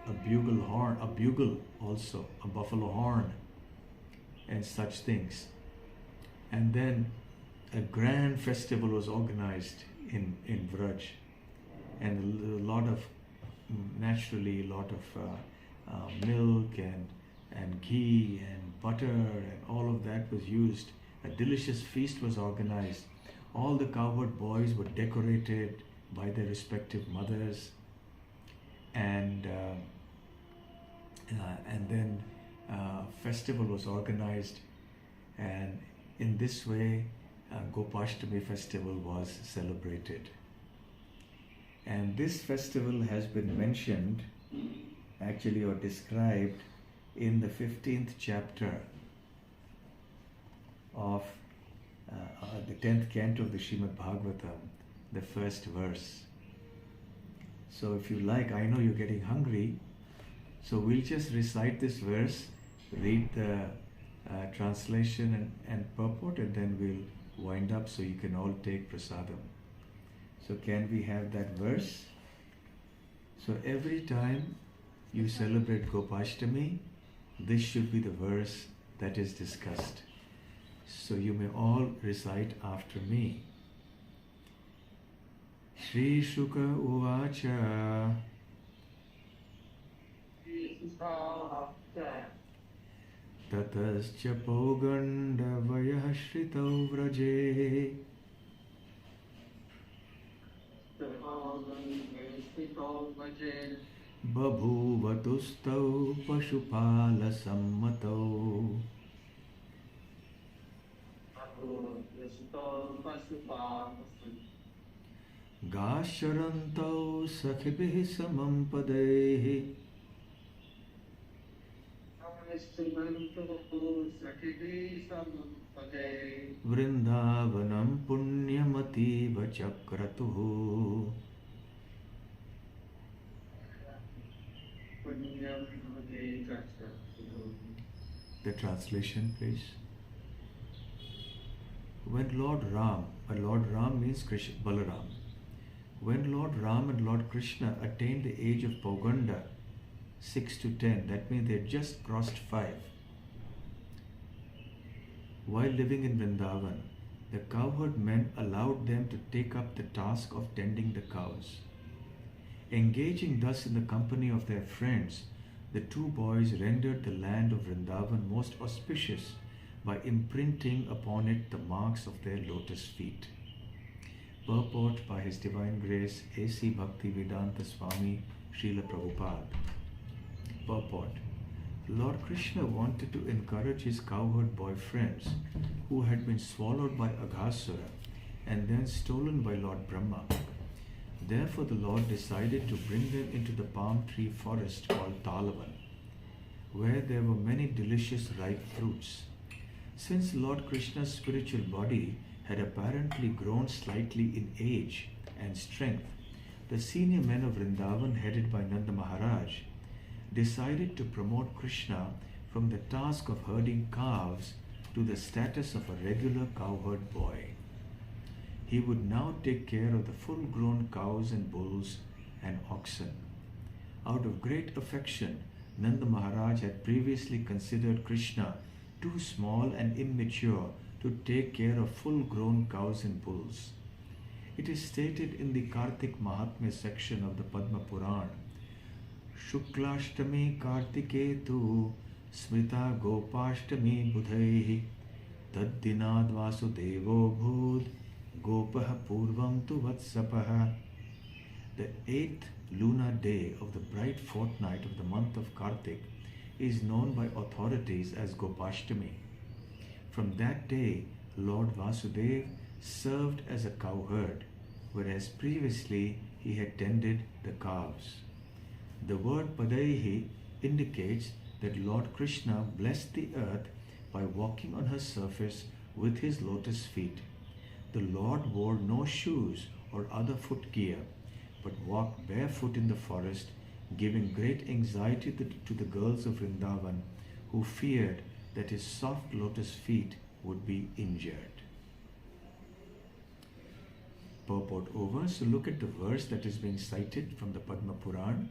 a bugle also, a buffalo horn, and such things. And then a grand festival was organized in Vraj, and a lot of, naturally, a lot of milk and ghee and butter and all of that was used. A delicious feast was organized. All the cowherd boys were decorated by their respective mothers, and then festival was organized, and in this way Gopashtami festival was celebrated. And this festival has been mentioned actually or described in the 15th chapter of the 10th canto of the Srimad Bhagavatam, the first verse. So if you like, I know you're getting hungry, so we'll just recite this verse, read the translation and purport, and then we'll wind up so you can all take prasadam. So can we have that verse? So every time you celebrate Gopashtami, this should be the verse that is discussed. So you may all recite after me. Shri Shuka Uvacha Tatascha Paugandavayah Shritau Vraje Babhuvatustau Pashupala Sammatau Gasharantau Sakhibhi Samampadaihi Vrindavanam Punyamati Vachakratuhu. The translation, please. When Lord Ram means Krishna, Balaram. When Lord Ram and Lord Krishna attained the age of Pauganda, 6 to 10, that means they had just crossed 5. While living in Vrindavan, the cowherd men allowed them to take up the task of tending the cows. Engaging thus in the company of their friends, the two boys rendered the land of Vrindavan most auspicious by imprinting upon it the marks of their lotus feet. Purport by His Divine Grace A.C. Bhakti Swami Srila Prabhupada. Purport. Lord Krishna wanted to encourage his cowherd boy friends who had been swallowed by Aghasura and then stolen by Lord Brahma. Therefore the Lord decided to bring them into the palm tree forest called Talavan, where there were many delicious ripe fruits. Since Lord Krishna's spiritual body had apparently grown slightly in age and strength, the senior men of Vrindavan, headed by Nanda Maharaj, decided to promote Krishna from the task of herding calves to the status of a regular cowherd boy. He would now take care of the full-grown cows and bulls and oxen. Out of great affection, Nanda Maharaj had previously considered Krishna too small and immature to take care of full-grown cows and bulls. It is stated in the Kartik Mahatmya section of the Padma Puran, Shuklashtami Kartiketu Smrita Gopashtami Budhaihi Taddinad Vasudevo Bhud Gopah Purvam Tu Vatsapaha. The 8th lunar day of the bright fortnight of the month of Kartik is known by authorities as Gopashtami. From that day, Lord Vasudeva served as a cowherd, whereas previously he had tended the calves. The word Padaihi indicates that Lord Krishna blessed the earth by walking on her surface with his lotus feet. The Lord wore no shoes or other foot gear, but walked barefoot in the forest, giving great anxiety to the girls of Vrindavan, who feared that his soft lotus feet would be injured. Purport over. So look at the verse that is being cited from the Padma Puran.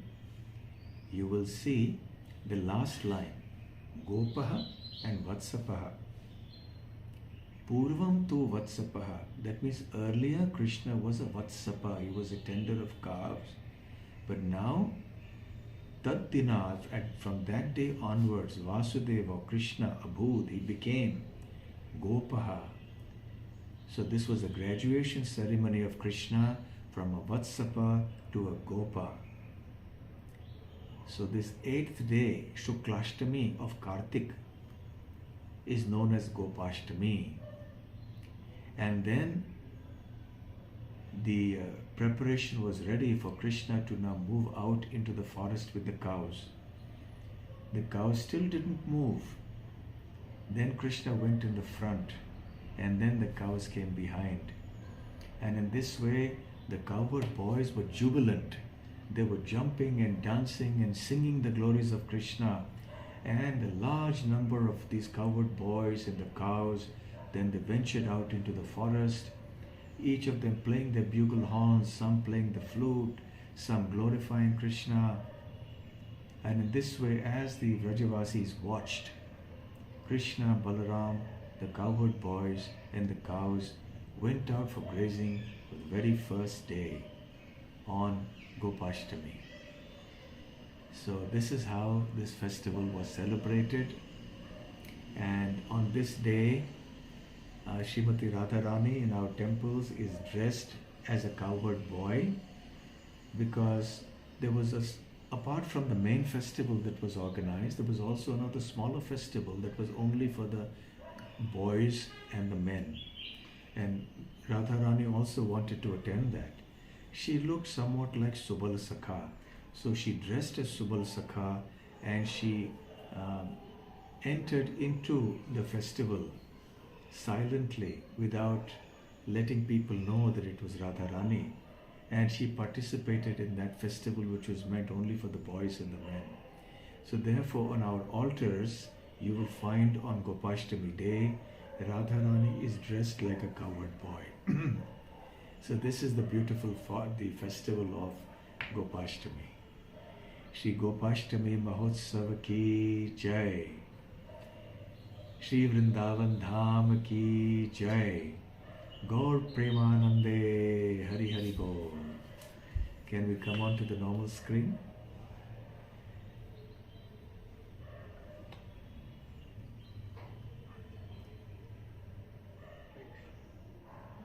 you will see the last line, Gopaha and Vatsapaha. Purvam tu Vatsapaha. That means earlier Krishna was a Vatsapa, he was a tender of calves. But now, Tat Dinat, from that day onwards, Vasudeva or Krishna Abhud, he became Gopaha. So this was a graduation ceremony of Krishna from a Vatsapa to a Gopa. So this 8th day, Shuklashtami of Kartik, is known as Gopashtami. And then the preparation was ready for Krishna to now move out into the forest with the cows. The cows still didn't move. Then Krishna went in the front, and then the cows came behind. And in this way, the cowherd boys were jubilant. They were jumping and dancing and singing the glories of Krishna. And a large number of these cowherd boys and the cows, then they ventured out into the forest, each of them playing their bugle horns, some playing the flute, some glorifying Krishna. And in this way, as the Vrajavasis watched, Krishna, Balaram, the cowherd boys and the cows went out for grazing for the very first day on Gopashtami. So this is how this festival was celebrated. And on this day, Srimati Radharani in our temples is dressed as a cowherd boy, because there was apart from the main festival that was organized, there was also another smaller festival that was only for the boys and the men. And Radharani also wanted to attend that. She looked somewhat like Subal Sakha. So she dressed as Subal Sakha and she entered into the festival silently without letting people know that it was Radharani. And she participated in that festival which was meant only for the boys and the men. So therefore on our altars, you will find on Gopashtami day, Radharani is dressed like a cowherd boy. So this is the beautiful the festival of Gopashtami. Shri Gopashtami Mahotsava ki Jai. Shri Vrindavan Dham ki Jai. Gaur Premanande Hari Hari Bol. Can we come on to the normal screen?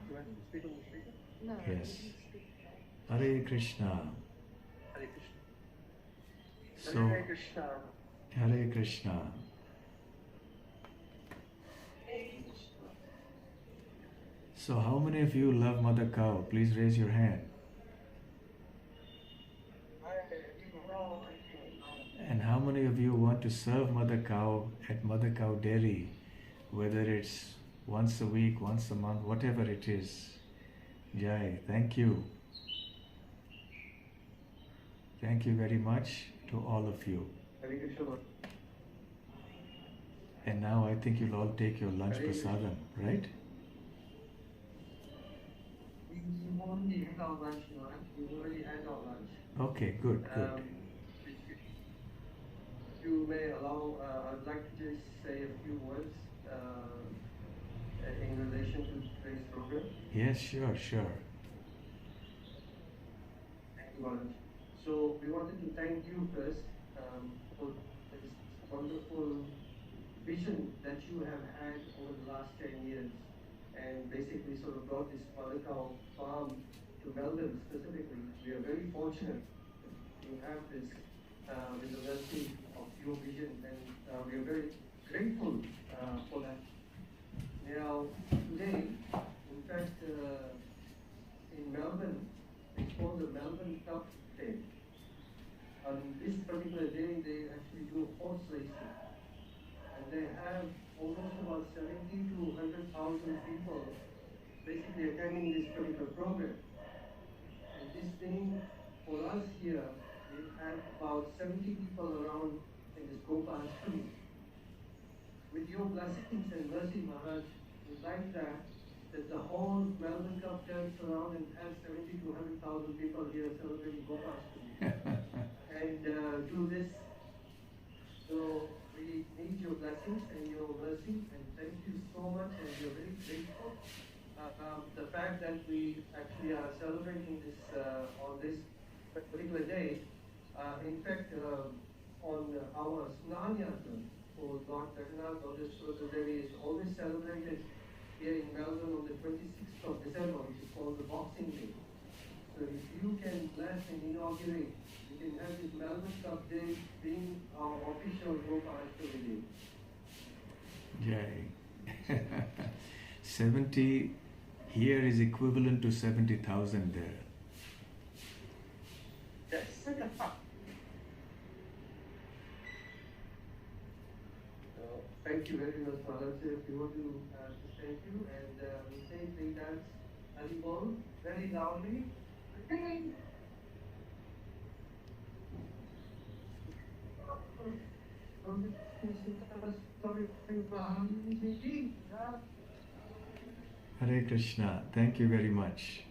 You want to speak on the speaker? No. Yes. Hare Krishna. Hare Krishna. So, Hare Krishna. Hare Krishna. So how many of you love Mother Cow? Please raise your hand. And how many of you want to serve Mother Cow at Mother Cow Dairy, whether it's once a week, once a month, whatever it is? Jai, thank you. Thank you very much to all of you. Hare Krishna. And now I think you'll all take your lunch prasadam, right? We already had our lunch, right? We already had our lunch. Okay, good, good. If you may allow, I'd like to just say a few words in relation to today's program. Yes, sure, sure. Thank you, Maharaj. So we wanted to thank you first for this wonderful vision that you have had over the last 10 years, and basically sort of brought this Mother Cow farm to Melbourne specifically. We are very fortunate to have this with the mercy of your vision, and we are very grateful for that. Now, today, in fact, in Melbourne, it's called the Melbourne Cup Day. On this particular day, they actually do horse racing, and they have almost about 70 to 100,000 people basically attending this particular program. And this thing, for us here, we had about 70 people around in this Gopashtami. With your blessings and mercy, Maharaj, we'd like that the whole Melbourne Cup turns around and has 70 to 100,000 people here celebrating Gopashtami. and do this. So we need your blessings and your mercy, and thank you so much, and we are very grateful. The fact that we actually are celebrating this on this particular day. In fact, on our Snanyatra for Lord Jagannath, Goddess Devi is always celebrated here in Melbourne on the 26th of December, which is called the Boxing Day. So if you can bless and inaugurate, you can have this Melbourne Cup Day being our official yoga activity. Yay. 70 here is equivalent to 70,000 there. Yes. Thank you very much, Father. If you want to thank you, and we say three times Haribol very loudly. Hare Krishna. Thank you very much.